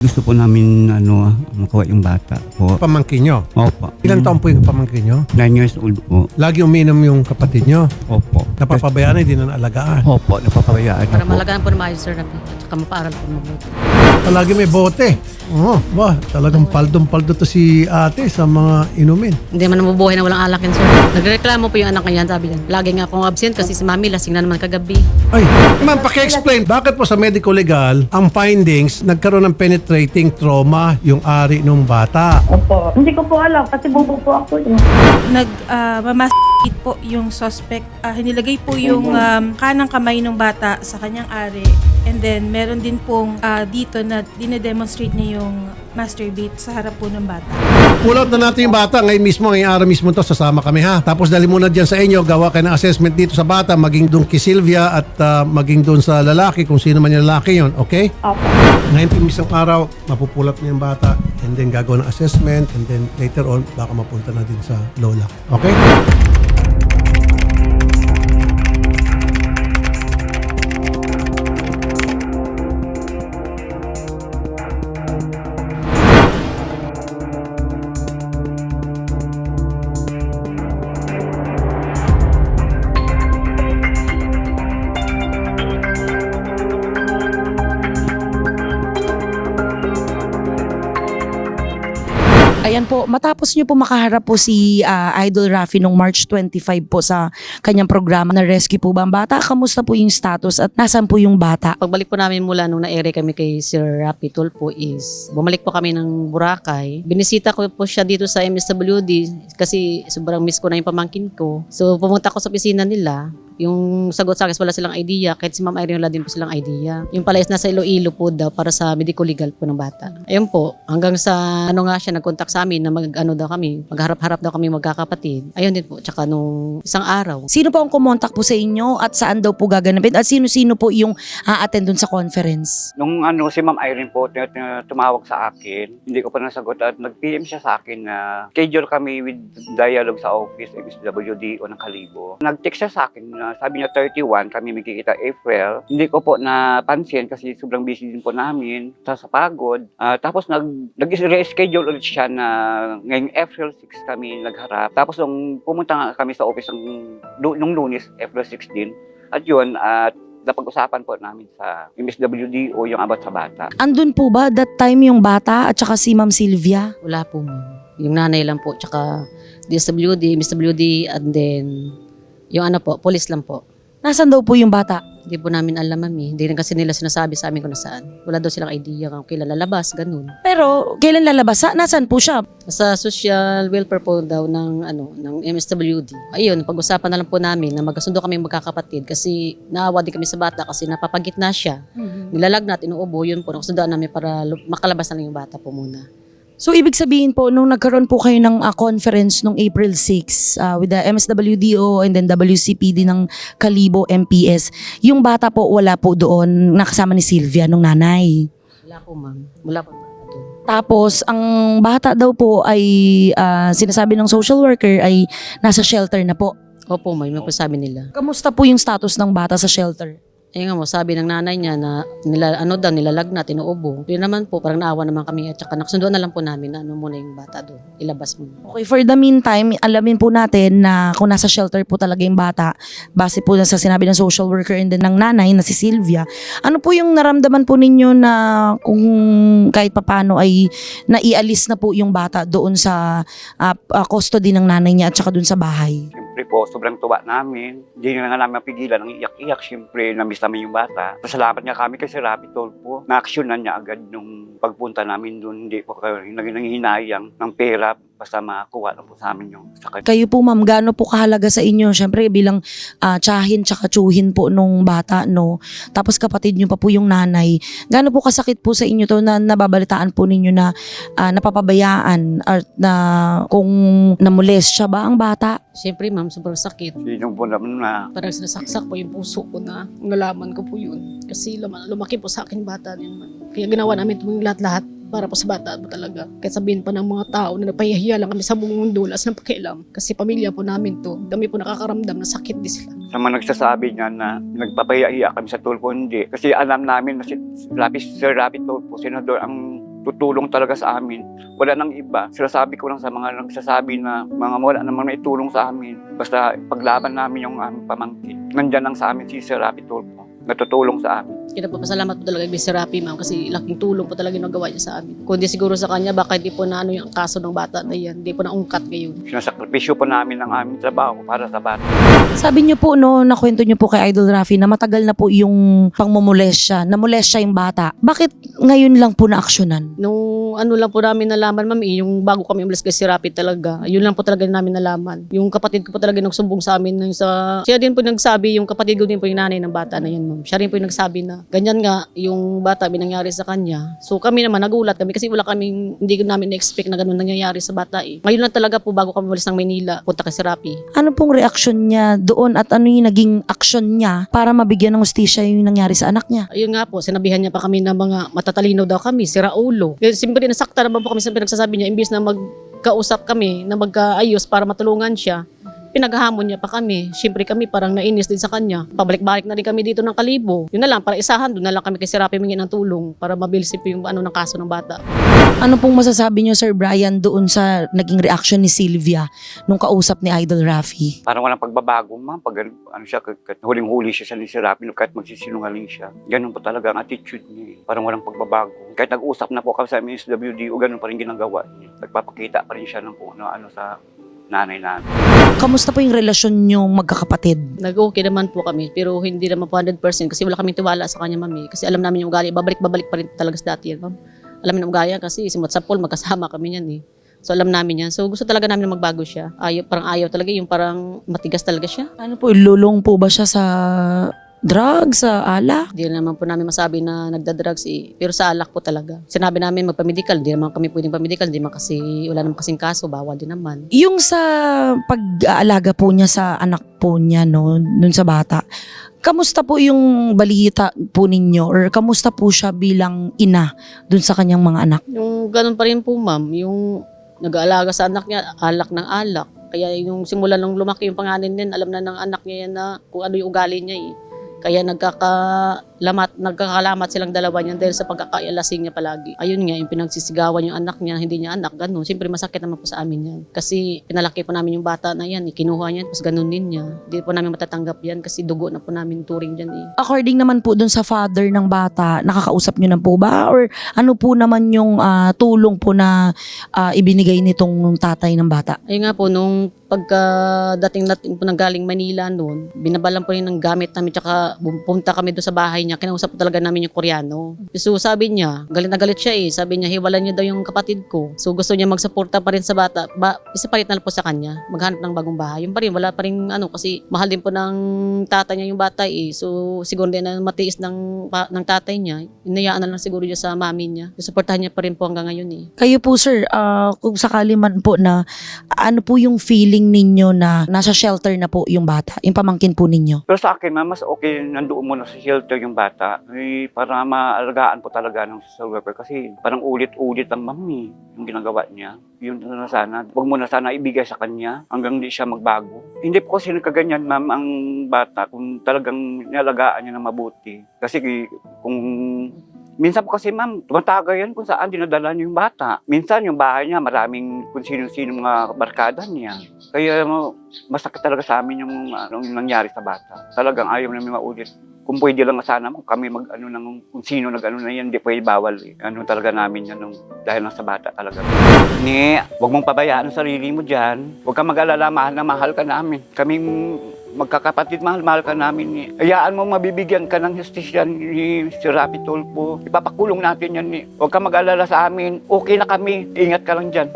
Gusto po namin makuha yung bata po. Pamangkin nyo. Opo. Ilang taon po yung pamangkin nyo? 9 years old po. Lagi uminom yung kapatid nyo. Opo. Napapabayaan, hindi na naalagaan. Opo, napapabayaan na Para po. malagaan po na maayos, sir, at saka mapaaral po mabuti. Palagi may bote. Oo, talagang paldong-paldo to si ate sa mga inumin. Hindi man mabubuhay na walang alak yan, sir. Nagreklamo po yung anak niya, sabi niya. Lagi nga akong absent kasi si mami lasing na naman kagabi. Ay, ma'am, paki-explain, bakit po sa medical legal, ang findings, nagkaroon ng penetrating trauma yung ari ng bata? Opo. Hindi ko po alam kasi bubo po ako. Nagmamaskit po yung suspect. Hinilagay po yung kanang kamay ng bata sa kanyang ari. And then, meron din pong dito na dinedemonstrate niya yung masturbate sa harap po ng bata. Pull out na natin yung bata. Ngayon mismo, ngayong araw mismo to, sasama kami ha. Tapos dali muna dyan sa inyo, gawa kayo ng assessment dito sa bata, maging doon kay Sylvia at maging doon sa lalaki, kung sino man yung lalaki yon, okay? Opo. Ngayon isang araw, mapupulat na yung bata and then gagawa ng assessment and then later on, baka mapunta na din sa lola. Okay? Ayan po, matapos nyo po makaharap po si Idol Raffy nung March 25 po sa kanyang programa na rescue po ba ang bata? Kamusta po yung status at nasan po yung bata? Pagbalik po namin mula nung na-ere kami kay Sir Rapi Tulfo is bumalik po kami ng Boracay. Binisita ko po siya dito sa MSWD kasi sobrang miss ko na yung pamangkin ko. So pumunta ko sa opisina nila. Yung sagot sa akin, wala silang idea. Kahit si Ma'am Irene, wala din po silang idea. Yung pala is nasa Iloilo po daw para sa medical legal po ng bata. Ayun po, hanggang sa nga siya, nag-contact sa amin na magharap-harap daw kami magkakapatid. Ayun din po, tsaka nung isang araw. Sino po ang kumontak po sa inyo at saan daw po gaganapin? At sino-sino po yung attend dun sa conference? Nung si Ma'am Irene po, tumawag sa akin, hindi ko pa nasagot at nag-PM siya sa akin na schedule kami with dialogue sa office, MSWD o ng Kalibo. Nag-text siya sa akin na sabi niya 31, kami magkikita April. Hindi ko po napansin kasi sobrang busy din po namin sa pagod. Tapos nag-reschedule ulit siya na ngayong April 6 kami nagharap. Tapos nung pumunta nga kami sa office nung Lunes, April 16, at yun, napag-usapan po namin sa MSWD o yung about sa bata. Andun po ba that time yung bata at saka si Ma'am Sylvia? Wala po, ma'am. Yung nanay lang po, tsaka DSWD, MSWD, and then yung police lang po. Nasaan daw po yung bata? Hindi po namin alam, mami. Hindi rin kasi nila sinasabi sa amin kung nasaan. Wala daw silang idea kung kailan lalabas, ganun. Pero kailan lalabas? Nasaan po siya? Sa social welfare po daw ng MSWD. Ayun, pag-usapan na lang po namin na magkasundo kami magkakapatid kasi naawa din kami sa bata kasi napapagitna siya. Nilalagnat, inuubo, yun po. Nakasundaan namin para makalabas na lang yung bata po muna. So, ibig sabihin po, nung nagkaroon po kayo ng conference nung April 6 with the MSWDO and then WCPD ng Kalibo MPS, yung bata po wala po doon, nakasama ni Sylvia nung nanay. Wala po, ma'am. Wala po. Tapos, ang bata daw po ay sinasabi ng social worker ay nasa shelter na po. Opo, ma'am. Yung po sabi nila. Kamusta po yung status ng bata sa shelter? Ayun nga mo, sabi ng nanay niya na nilalagnat, inuubo. Yun naman po, parang naawa naman kami at saka nakasunduan na lang po namin na muna yung bata doon. Ilabas mo. Okay, for the meantime, alamin po natin na kung nasa shelter po talaga yung bata, base po sa sinabi ng social worker and then ng nanay na si Sylvia, ano po yung naramdaman po ninyo na kung kahit papano ay naialis na po yung bata doon sa custody ng nanay niya at saka doon sa bahay? Siyempre po, sobrang tuwa namin. Hindi na nga namin mapigilan ang iyak-iyak. Siyempre, namiss namin yung bata. Pasalamat nga kami kasi Rapi Tulfo. Na-actionan niya agad nung pagpunta namin doon. Hindi po kami nanghinayang ng pera basta makakuha lang po sa amin yung sakit. Kayo po ma'am, gaano po kahalaga sa inyo? Siyempre bilang tiyahin tsaka tsuhin po nung bata, no? Tapos kapatid nyo pa po yung nanay. Gaano po kasakit po sa inyo to na nababalitaan po ninyo na napapabayaan or na kung namolestya ba ang bata? Siyempre, ma'am, sobrang sakit. Sinong po naman na Parang sinasaksak po yung puso ko na nalaman ko po yun. Kasi lumaki po sa akin bata niyan, ma'am. Kaya ginawa namin itong lahat-lahat para po sa bata mo talaga. Kaya sabihin pa ng mga tao na napahihiya lang kami sa buong mundo, wala silang pakialam. Kasi pamilya po namin to. Kami po nakakaramdam na sakit din sila. sa mga nagsasabi niya na nagpapahiya kami sa Tulfo, hindi. Kasi alam namin na Sir Rapi Tulfo, senador ang tutulong talaga sa amin. Wala nang iba. Sinasabi ko lang sa mga nagsasabi na mga wala naman may tulong sa amin. Basta paglaban namin yung aming pamangkin. Nandyan lang sa amin si Sir Rapi Tulfo. Natutulong sa amin. Pinapapasalamat po talaga kay Sir Rapi, ma'am, kasi laking tulong po talaga yung nagawa niya sa amin. Kundi siguro sa kanya, baka hindi po na yung kaso ng bata na yan. Hindi po naungkat ngayon. Sinasakripisyo po namin ang aming trabaho para sa bata. Sabi niyo po, no, nakwento niyo po kay Idol Rafi na matagal na po yung pangmumolestya, namolestya yung bata. Bakit ngayon lang po na-aksyonan? Nung ano lang po namin nalaman, ma'am, yung bago kami umalis kay Sir Rapi talaga, yun lang po talaga namin nalaman. Yung kapatid ko po talaga nagsumbong sa amin. Siya din po nagsabi, yung kapatid ko din po yung nanay ng bata na yan, ma'am. Siya rin po yung nagsabi na ganyan nga yung bata binangyari sa kanya. So kami naman nagulat kami kasi hindi namin na-expect na ganun nangyayari sa bata eh. Ngayon lang talaga po bago kami umalis ng Maynila, punta kay Sir Rapi. Ano pong reaksyon niya doon at ano yung naging aksyon niya para mabigyan ng hustisya yung nangyari sa anak niya? Ayun nga po, sinabihan niya pa kami na mga matatalino daw kami, sira ulo. Siyempre nasakta naman po kami sa pinagsasabi niya, imbis na magkausap kami, na magkaayos para matulungan siya. Pinaghahamon niya pa kami. Siyempre kami parang nainis din sa kanya. Pabalik-balik na rin kami dito ng Kalibo. Yun na lang, para isahan, doon na lang kami kay Sir Rapi mingi ng tulong para mabilisip yung ng kaso ng bata. Ano pong masasabi niyo, Sir Brian, doon sa naging reaction ni Sylvia nung kausap ni Idol Rafi? Parang walang pagbabago, ma'am. Pag huling-huli siya sa ni Sir Rapi, kahit magsisinungaling siya. Ganun po talaga ang attitude niya. Parang walang pagbabago. Kahit nag-usap na po kami sa MSWD, o ganun pa rin ginagawa niya. Nagpapakita pa rin siya ng kung ano sa nanay namin. Kamusta po yung relasyon niyong magkakapatid? Nag-okay naman po kami, pero hindi naman po 100% kasi wala kaming tiwala sa kanya, mami. Kasi alam namin yung ugali, babalik-babalik pa rin talaga sa dati yan, ma'am. Alam namin yung ugali kasi simot sa pool, magkasama kami yan eh. So alam namin yan. So gusto talaga namin na magbago siya. Parang ayaw talaga, yung parang matigas talaga siya. Ano po, lulong po ba siya sa drugs, sa alak? Hindi naman po namin masabi na nagda-drugs eh. Pero sa alak po talaga. Sinabi namin magpa-medical, hindi naman kami pwedeng pa-medical, hindi naman kasi wala naman kasing kaso, bawal din naman. Yung sa pag-aalaga po niya sa anak po niya, no, dun sa bata, kamusta po yung balita po ninyo or kamusta po siya bilang ina dun sa kanyang mga anak? Yung ganun pa rin po, ma'am, yung nag-aalaga sa anak niya, alak ng alak. Kaya yung simula nung lumaki yung panganin din, alam na ng anak niya yan na kung ano yung ugali niya eh. Kaya nagkakalamat silang dalawa niyan dahil sa pagkakailasing niya palagi. Ayun nga, yung pinagsisigawan yung anak niya, hindi niya anak, ganun. Siyempre masakit naman po sa amin yan. Kasi pinalaki po namin yung bata na yan, kinuha niya, tapos ganun din niya. Hindi po namin matatanggap yan kasi dugo na po namin turing dyan eh. According naman po dun sa father ng bata, nakakausap niyo na po ba? Or ano po naman yung tulong po na ibinigay nitong tatay ng bata? Ayun nga po, nung pagkadating natin po ng galing Manila noon, binabalan po rin ng gamit namin, tsaka pumunta kami doon sa bahay niya, kinausap po talaga namin yung Koreano. So sabi niya, galit na galit siya eh, sabi niya hiwalan niya daw yung kapatid ko. So gusto niya magsuporta pa rin sa bata, isapalit na lang po sa kanya, maghanap ng bagong bahay. Yung pa rin, wala pa rin kasi mahal din po ng tatay niya yung bata eh. So siguro din na matiis ng tatay niya, inayaan na lang siguro niya sa mami niya. Suportahan niya pa rin po hanggang ngayon eh. Kayo po sir, kung sakali man po na ano po yung feeling ninyo na nasa shelter na po yung bata, yung pamangkin po ninyo? Pero sa akin, mas okay nandoon muna sa shelter yung bata. Para maalagaan po talaga ng social worker kasi parang ulit-ulit ang mami yung ginagawa niya. Yun na sana. Huwag mo na sana ibigay sa kanya hanggang hindi siya magbago. Hindi po kasi nagkaganyan, ma'am, ang bata kung talagang nialagaan niya ng mabuti. Kasi kung minsan po kasi, ma'am, tumataga yan kung saan dinadala niyo yung bata. Minsan yung bahay niya, maraming kung sino-sino mga barkada niya. Kaya masakit talaga sa amin yung nangyari sa bata. Talagang ayaw namin maulit. Kung pwede lang sana kami kung sino na yan, hindi pwede bawal. Talaga namin yan dahil lang sa bata talaga. Huwag mong pabayaan ang sarili mo dyan. Huwag kang mag-alala, mahal na mahal ka namin. Kaming magkakapatid, mahal ka namin. Hayaan mo mabibigyan ka ng justisya ni Sir Rapi Tulfo. Ipapakulong natin yan. Huwag kang mag-alala sa amin. Okay na kami. Ingat ka lang dyan.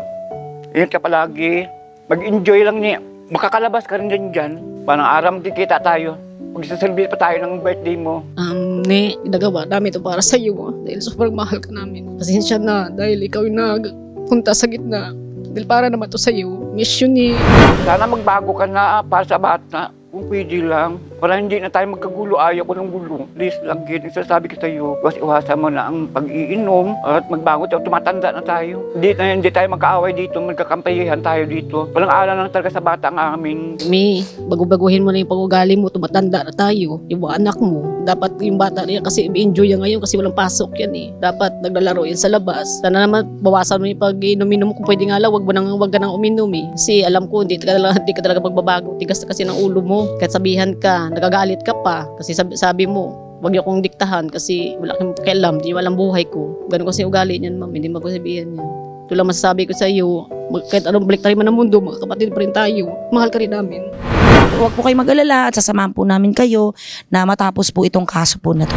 Ingat ka palagi. Mag-enjoy lang niya. Makakalabas ka rin dyan. Parang aram kikita tayo. Magsasalbi pa tayo ng birthday mo. Ginagawa namin ito para sa iyo dahil sobrang mahal ka namin. Pasensya na dahil ikaw yung nagpunta sa gitna. Dahil para naman to sa iyo. Mission ni. Sana magbago ka na para sa bata. Kung pwede lang. Para hindi na tayo magkagulo, ayaw ko ng gulo. Please lang, Gid, sasabi ko sa'yo, kasi iwasan mo na ang pag-iinom at magbago tayo, tumatanda na tayo. Hindi tayo magkaaway dito, magkakampayihan tayo dito. Walang alam lang talaga sa bata ang amin. Mi, bago-baguhin mo na yung pag-ugali mo, tumatanda na tayo. Yung mga anak mo, dapat yung bata niya kasi enjoy yan ngayon kasi walang pasok yan eh. Dapat naglalaro yan sa labas. Sana naman bawasan mo yung pag-inom-inom mo kung pwede nga lang, wag ka nang uminom eh. Kasi alam ko, hindi ka talaga magbabago. Tigas na kasi ng ulo mo. Kahit sabihan ka, nagagalit ka pa. Kasi sabi mo, wag niyo akong diktahan kasi wala kang pakialam, hindi walang buhay ko. Ganun kasi ugali niyan, ma'am. Hindi magsasabihan yan. Ito lang masasabi ko sa iyo, kahit anong balik tayo man ng mundo, magkakapatid pa rin tayo. Mahal ka rin namin. Huwag po kayo mag-alala at sasamahan po namin kayo na matapos po itong kaso po na to.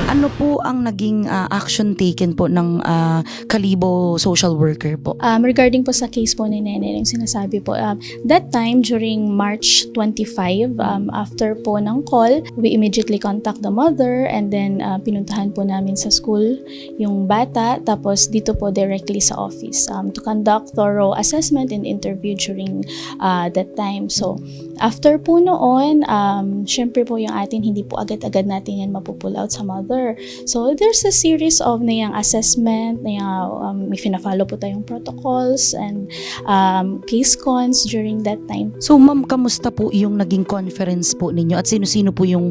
Ano po ang naging action taken po ng Kalibo social worker po? Regarding po sa case po ni Nene, yung sinasabi po, that time during March 25, after po ng call, we immediately contact the mother and then pinuntahan po namin sa school yung bata, tapos dito po directly sa office to conduct thorough assessment and interview during that time. So, after po noon, syempre po yung atin, hindi po agad-agad natin yan mapupull out sa mother. So, there's a series of na yung assessment, na yung may fina-follow po tayong protocols and case cons during that time. So ma'am, kamusta po yung naging conference po ninyo at sino-sino po yung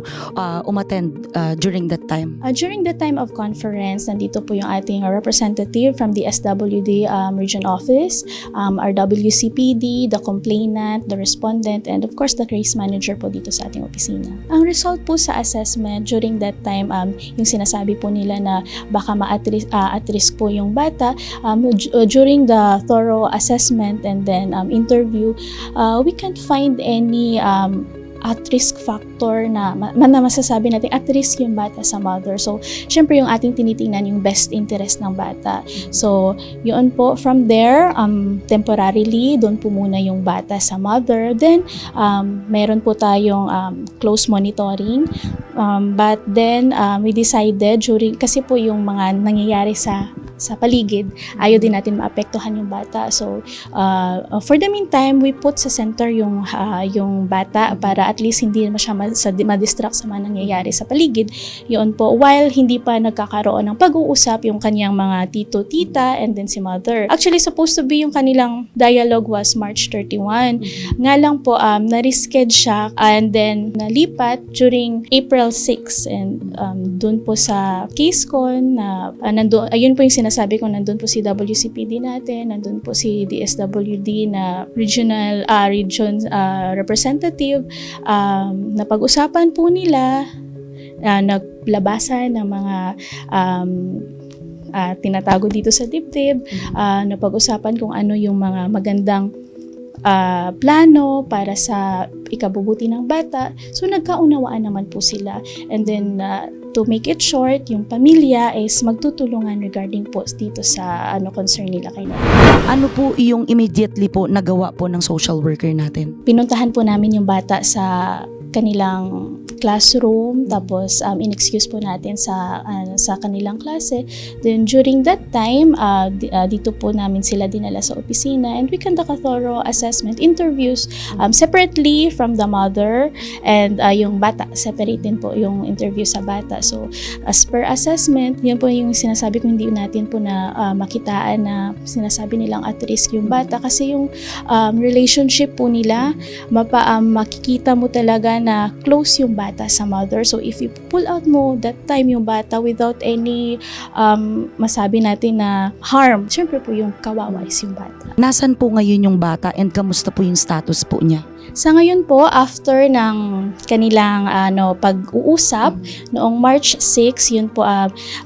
umattend during that time? During the time of conference, nandito po yung ating representative from the SWD region office, our WCPD, the complainant, the respondent, and of course the case manager po dito sa ating opisina. Ang result po sa assessment during that time, yung sinasabi po nila na baka at risk po yung bata, during the thorough assessment and then interview, we can't find any at-risk factor na masasabi natin at-risk yung bata sa mother. So, syempre yung ating tinitingnan yung best interest ng bata. So, yun po, from there, temporarily, doon po muna yung bata sa mother. Then, meron po tayong close monitoring. But then, we decided kasi po yung mga nangyayari sa paligid, ayaw din natin maapektuhan yung bata. So, for the meantime, we put sa center yung bata para at least hindi naman siya ma-distract sa mga nangyayari sa paligid. Yun po, while hindi pa nagkakaroon ng pag-uusap yung kanyang mga tito, tita, and then si mother. Actually, supposed to be yung kanilang dialogue was March 31. Nga lang po, na-reschedule siya and then nalipat during April 6. And dun po sa CaseCon, ayun po yung sinasabi ko, nandun po si WCPD natin, nandun po si DSWD na region representative. Napag-usapan po nila, naglabasan ng mga tinatago dito sa dibdib, napag-usapan kung ano yung mga magandang plano para sa ikabubuti ng bata. So nagkaunawaan naman po sila. And then to make it short, yung pamilya is magtutulungan regarding po dito sa concern nila kay Nene. Ano po yung immediately po nagawa po ng social worker natin? Pinuntahan po namin yung bata sa kanilang classroom, tapos in-excuse po natin sa kanilang klase. Then during that time, dito po namin sila dinala sa opisina and we conduct a thorough assessment, interviews separately from the mother and yung bata, separate din po yung interview sa bata. So as per assessment, yun po yung sinasabi ko, hindi natin po na makitaan na sinasabi nilang at risk yung bata kasi yung relationship po nila, makikita mo talaga na close yung bata sa mother. So if you pull out mo that time yung bata without any masabi natin na harm, syempre po yung kawawa is yung bata. Nasaan po ngayon yung bata and kamusta po yung status po niya? Sa ngayon po, after ng kanilang pag-uusap noong March 6, yun po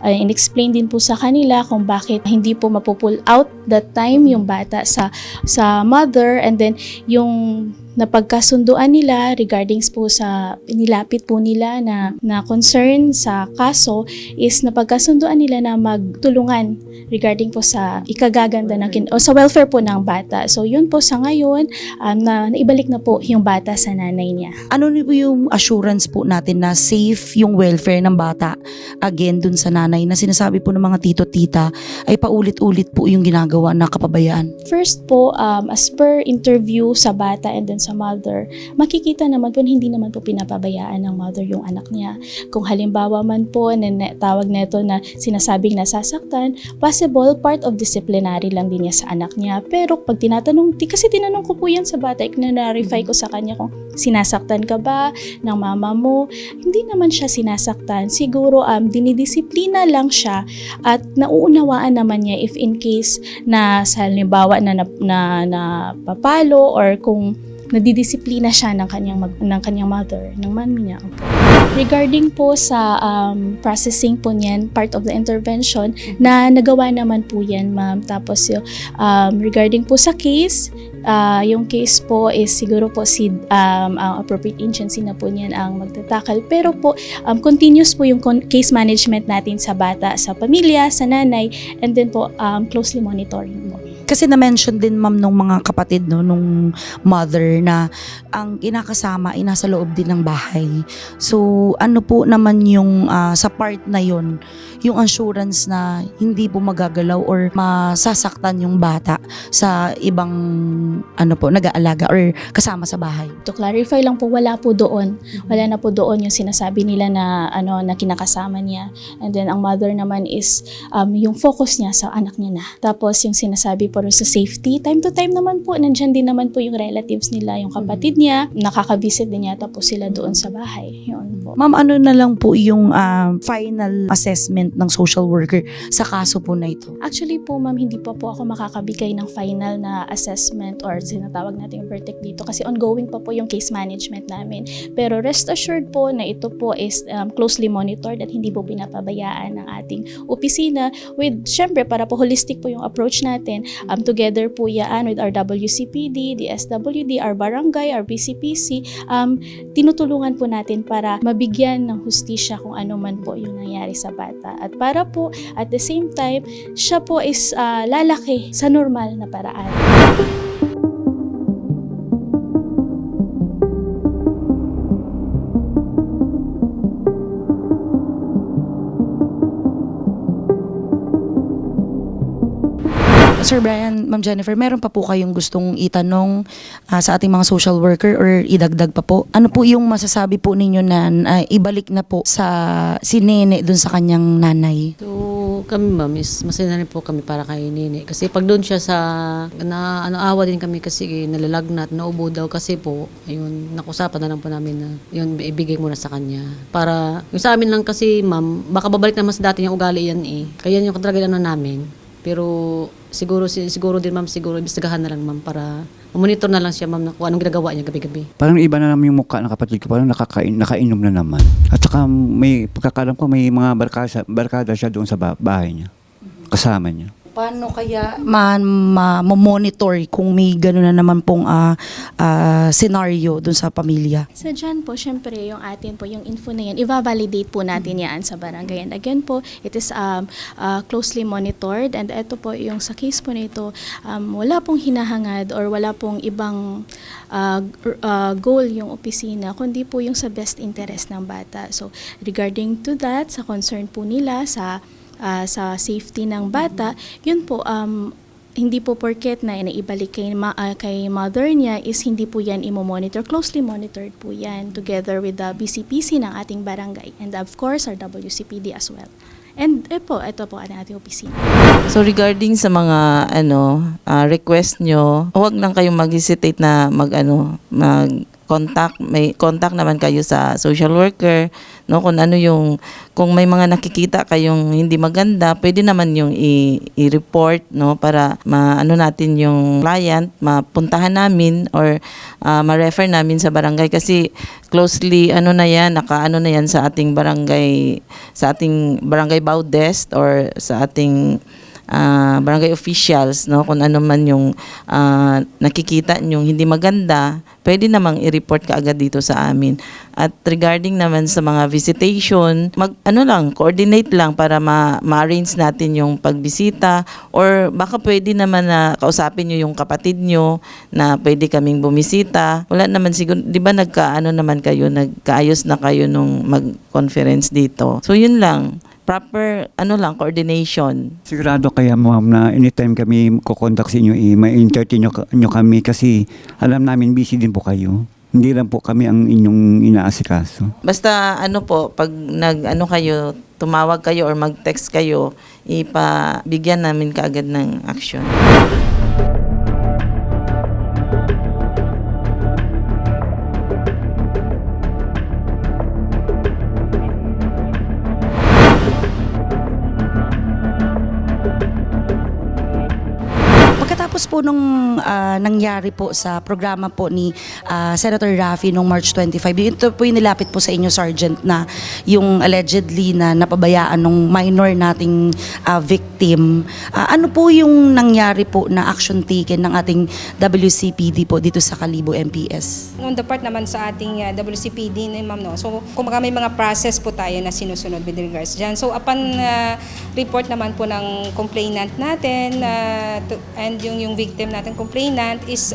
in-explain din po sa kanila kung bakit hindi po mapupull out that time yung bata sa mother, and then yung napagkasunduan nila regarding po sa nilapit po nila na concern sa kaso is napagkasunduan nila na magtulungan regarding po sa ikagaganda o sa welfare po ng bata. So yun po sa ngayon, naibalik na po yung bata sa nanay niya. Ano po yung assurance po natin na safe yung welfare ng bata again dun sa nanay na sinasabi po ng mga tito-tita ay paulit-ulit po yung ginagawa na kapabayaan? First po, as per interview sa bata and then sa mother, makikita naman po na hindi naman po pinapabayaan ng mother yung anak niya. Kung halimbawa man po tawag neto na sinasabing nasasaktan, possible part of disciplinary lang din niya sa anak niya. Pero pag tinatanong, kasi tinanong ko po yan sa bata, ikna-verify ko sa kanya kung sinasaktan ka ba ng mama mo, hindi naman siya sinasaktan. Siguro dinidisiplina lang siya at nauunawaan naman niya if in case na sa halimbawa na papalo or kung nadidisiplina siya ng kanyang mother, ng mami niya. Regarding po sa processing po niyan, part of the intervention na nagawa naman po yan, ma'am. Tapos regarding po sa case, yung case po is siguro po ang appropriate agency na po niyan ang magtatakal. Pero po, continuous po yung case management natin sa bata, sa pamilya, sa nanay, and then po closely monitoring po. Kasi na-mention din ma'am nung mga kapatid nung mother na ang kinakasama ay nasa loob din ng bahay. So ano po naman yung sa part na yon, yung assurance na hindi po magagalaw or masasaktan yung bata sa ibang nag-aalaga or kasama sa bahay? To clarify lang po, wala po doon. Wala na po doon yung sinasabi nila na na kinakasama niya. And then ang mother naman is yung focus niya sa anak niya na. Tapos yung sinasabi po sa safety, time to time naman po, nandyan din naman po yung relatives nila, yung kapatid niya, nakaka-visit din yata po sila doon sa bahay. Yun po. Ma'am, ano na lang po yung final assessment ng social worker sa kaso po na ito? Actually po, ma'am, hindi pa po ako makakabigay ng final na assessment or sinatawag natin yung verdict dito kasi ongoing pa po yung case management namin. Pero rest assured po na ito po is closely monitored at hindi po pinapabayaan ng ating opisina with, syempre, para po holistic po yung approach natin. Together po yan with our WCPD, the SWD, our barangay, our BCPC, tinutulungan po natin para mabigyan ng hustisya kung ano man po yung nangyari sa bata. At para po, at the same time, siya po is lalaki sa normal na paraan. Sir Brian, Ma'am Jennifer, meron pa po kayong gustong itanong sa ating mga social worker or idagdag pa po? Ano po yung masasabi po ninyo na ibalik na po si Nene dun sa kanyang nanay? So kami ma'am, masaya na rin po kami para kay Nene. Kasi pag doon siya awa din kami kasi nalalagnat, naubo daw kasi po, ayun, nakusapan na lang po namin na yun, ibigay muna sa kanya. Para, yung sa amin lang kasi ma'am, baka babalik naman sa dati yung ugali yan eh. Kaya yung kadragal namin. Pero siguro din ma'am, imbestigahan na lang ma'am para monitor na lang siya ma'am na kung anong ginagawa niya gabi-gabi. Parang iba na naman yung mukha ng kapatid ko. Parang nakainom na naman. At saka may pagkakalam ko may mga barkada siya doon sa bahay niya. Kasama niya. Paano kaya ma-monitor kung may gano'n na naman pong scenario dun sa pamilya? Sa dyan po, syempre, yung atin po, yung info na yan, i-validate po natin yan sa barangay. And again po, it is closely monitored. And ito po, yung sa case po na ito, wala pong hinahangad or wala pong ibang goal yung opisina, kundi po yung sa best interest ng bata. So, regarding to that, sa concern po nila, sa safety ng bata, yun po, hindi po porket na inaibalik kay mother niya is hindi po yan imo-monitor. Closely monitored po yan together with the BCPC ng ating barangay and of course our WCPD as well. And ito po ang ating opisina. So regarding sa mga request nyo, huwag lang kayong mag-hesitate na mag may contact naman kayo sa social worker, no, kung may mga nakikita kayong hindi maganda, pwede naman yung i-report, no, para maano natin yung client, mapuntahan namin or ma-refer namin sa barangay kasi closely nakaano na yan sa ating barangay Baudest or sa ating barangay officials, no, kung ano man yung nakikita nyong hindi maganda, pwede namang i-report ka agad dito sa amin. At regarding naman sa mga visitation, coordinate lang para ma-arrange natin yung pagbisita or baka pwede naman na kausapin nyo yung kapatid nyo na pwede kaming bumisita. Wala naman siguro, di ba nagkaayos na kayo nung mag-conference dito. So yun lang. Proper coordination. Sigurado kaya ma'am na anytime kami kukontak sa inyo, ma-entertain nyo kami kasi alam namin busy din po kayo. Hindi lang po kami ang inyong inaasikaso. Basta pag kayo, tumawag kayo or mag-text kayo, ipabigyan namin kaagad ng action. Pagkatapos po nung nangyari po sa programa po ni Senator Raffy nung March 25, ito po yung nilapit po sa inyo, Sergeant, na yung allegedly na napabayaan ng minor nating victim. Ano po yung nangyari po na action taken ng ating WCPD po dito sa Kalibo MPS? On the part naman sa ating WCPD, ma'am, no? So, kung may mga process po tayo na sinusunod with regards dyan. So, upon report naman po ng complainant natin and yung victim natin complainant is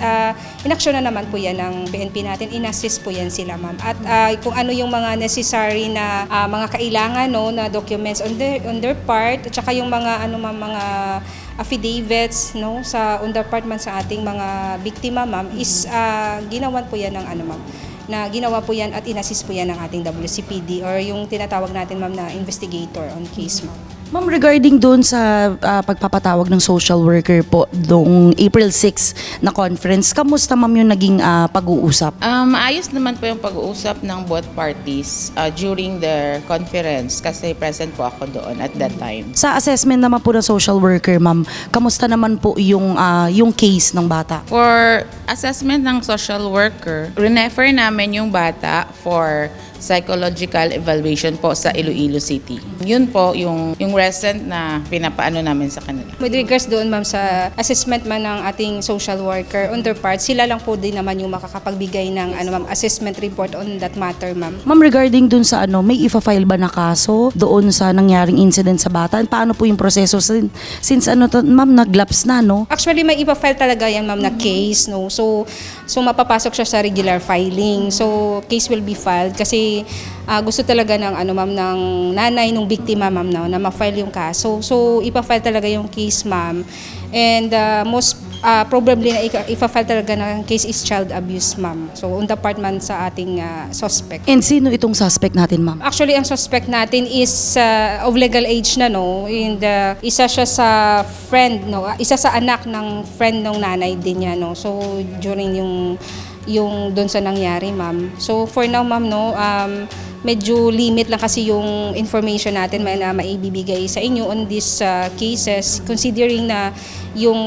inaksyon na naman po yan ng PNP natin, inassist po yan sila, ma'am. At kung ano yung mga necessary na mga kailangan, no, na documents on their part, at saka yung mga mga affidavits, no, on their part man sa ating mga biktima, ma'am, is ginawan po yan ng ma'am, na ginawa po yan at inassist po yan ng ating WCPD or yung tinatawag natin, ma'am, na investigator on case, ma'am. Ma'am, regarding doon sa pagpapatawag ng social worker po noong April 6 na conference, kamusta, ma'am, yung naging pag-uusap? Maayos naman po yung pag-uusap ng both parties during their conference kasi present po ako doon at that time. Sa assessment naman po ng social worker, ma'am, kamusta naman po yung case ng bata? For assessment ng social worker, refer namin yung bata for psychological evaluation po sa Iloilo City. Yun po yung recent na pinapaano namin sa kanila. With regards doon, ma'am, sa assessment man ng ating social worker on their part, sila lang po din naman yung makakapagbigay ng ma'am, assessment report on that matter, ma'am. Ma'am, regarding dun sa may ifa-file ba na kaso doon sa nangyaring incident sa bata? Paano po yung proseso since ma'am, naglaps na, no? Actually, may ipa-file talaga yan, ma'am, na case, no? So mapapasok siya sa regular filing. So case will be filed kasi gusto talaga ng ma'am, ng nanay nung biktima, ma'am, na ma-file yung kaso. So ipa-file talaga yung case, ma'am. And most probably na ipa-file talaga ng case is child abuse, ma'am. So on the part man sa ating suspect. And sino itong suspect natin, ma'am? Actually, ang suspect natin is of legal age na, no? And isa siya sa friend, no? Isa sa anak ng friend ng nanay din niya, no? So during yung doon sa nangyari, ma'am. So for now, ma'am, no, medyo limit lang kasi yung information natin na maibibigay sa inyo on these cases considering na yung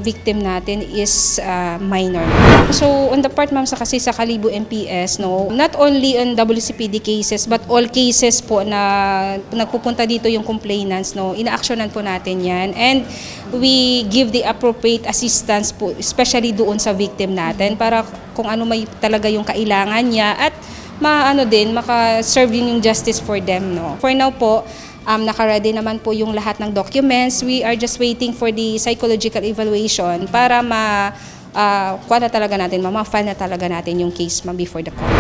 victim natin is minor. So on the part, ma'am, kasi sa Kalibo MPS, no, not only on WCPD cases but all cases po na nagpupunta dito yung complainants, no, ina-actionan po natin yan and we give the appropriate assistance po, especially doon sa victim natin para kung ano may talaga yung kailangan niya at maka-serve yung justice for them, no. For now po, naka-ready naman po yung lahat ng documents. We are just waiting for the psychological evaluation para ma-file na talaga natin yung case, ma'am, before the court.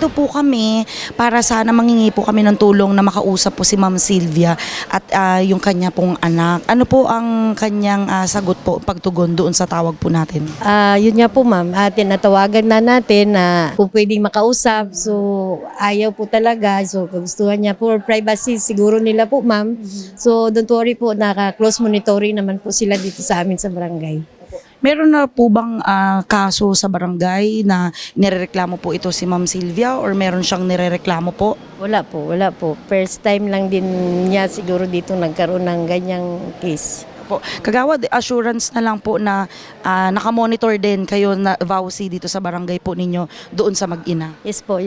nandito po kami para sana mangingi po kami ng tulong na makausap po si Ma'am Sylvia at yung kanya pong anak. Ano po ang kanyang sagot po, pagtugon doon sa tawag po natin? Yun nga po ma'am, tinatawagan na natin na kung pwedeng makausap. So ayaw po talaga. So kagustuhan niya for privacy siguro nila po ma'am. So don't worry po, naka-close monitoring naman po sila dito sa amin sa barangay. Meron na po bang kaso sa barangay na nirereklamo po ito si Ma'am Sylvia or meron siyang nirereklamo po? Wala po. First time lang din niya siguro dito nagkaroon ng ganyang case. Po. Kagawad, assurance na lang po na nakamonitor din kayo na VAUSI dito sa barangay po ninyo doon sa Mag-ina. Yes po.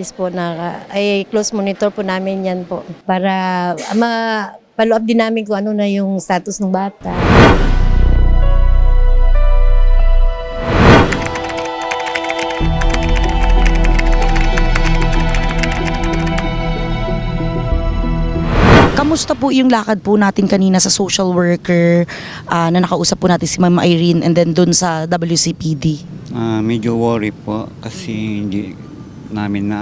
Close monitor po namin yan po. Para ma-follow up din namin kung ano na yung status ng bata. Kamusta po yung lakad po natin kanina sa social worker na nakausap po natin si Ma'am Irene and then doon sa WCPD? Medyo worry po kasi hindi namin na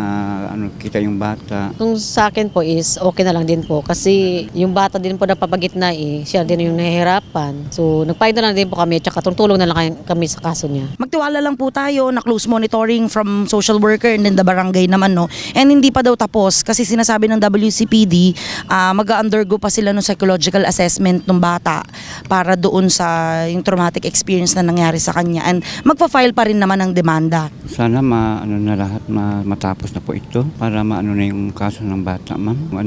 kita yung bata. Kung sa akin po is okay na lang din po kasi yung bata din po napapagitna siya din yung nahihirapan. So nagpahid na lang din po kami at tutulong na lang kami sa kaso niya. Magtiwala lang po tayo na close monitoring from social worker and then the barangay naman, no? And hindi pa daw tapos kasi sinasabi ng WCPD mag-undergo pa sila ng psychological assessment ng bata para doon sa yung traumatic experience na nangyari sa kanya and magpa-file pa rin naman ng demanda. Sana matapos na po ito para maano na yung kaso ng bata, ma'am.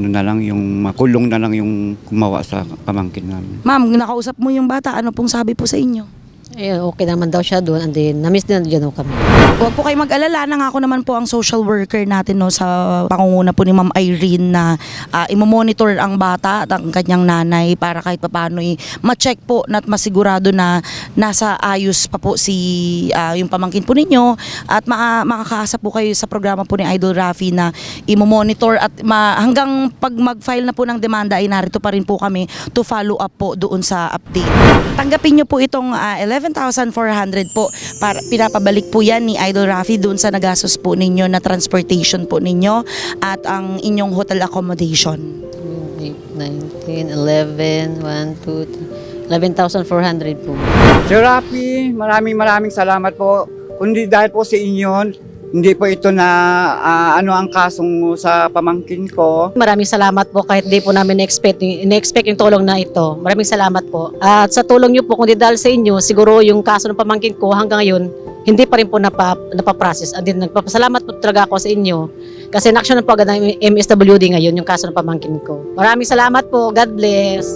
Makulong na lang yung gumawa sa pamangkin namin. Ma'am, nakausap mo yung bata, ano pong sabi po sa inyo? Okay naman daw siya doon and then na-miss din dyan kami. Huwag po kayo mag-alala, nangako naman po ang social worker natin, no, sa pangunguna po ni Ma'am Irene na imo-monitor ang bata at ang kanyang nanay para kahit papaano ma-check po at masigurado na nasa ayos pa po yung pamangkin po ninyo at makakaasa po kayo sa programa po ni Idol Rafi na imo-monitor at hanggang pag mag-file na po ng demanda ay narito pa rin po kami to follow up po doon sa update. Tanggapin nyo po itong 11,400 po para pinapabalik po yan ni Idol Rafi doon sa nagastos po ninyo na transportation po ninyo at ang inyong hotel accommodation. 8, 9, 10, 11, 1, 2, 11,400 po. Sir Rafi, maraming salamat po. Kundi dahil po sa inyo, hindi po ito na ang kasong sa pamangkin ko. Maraming salamat po kahit di po namin in-expect yung tulong na ito. Maraming salamat po. At sa tulong niyo po, kung di dahil sa inyo, siguro yung kaso ng pamangkin ko hanggang ngayon, hindi pa rin po napaprocess. And then nagpapasalamat po talaga ako sa inyo kasi na-action po agad ng MSWD ngayon yung kaso ng pamangkin ko. Maraming salamat po. God bless.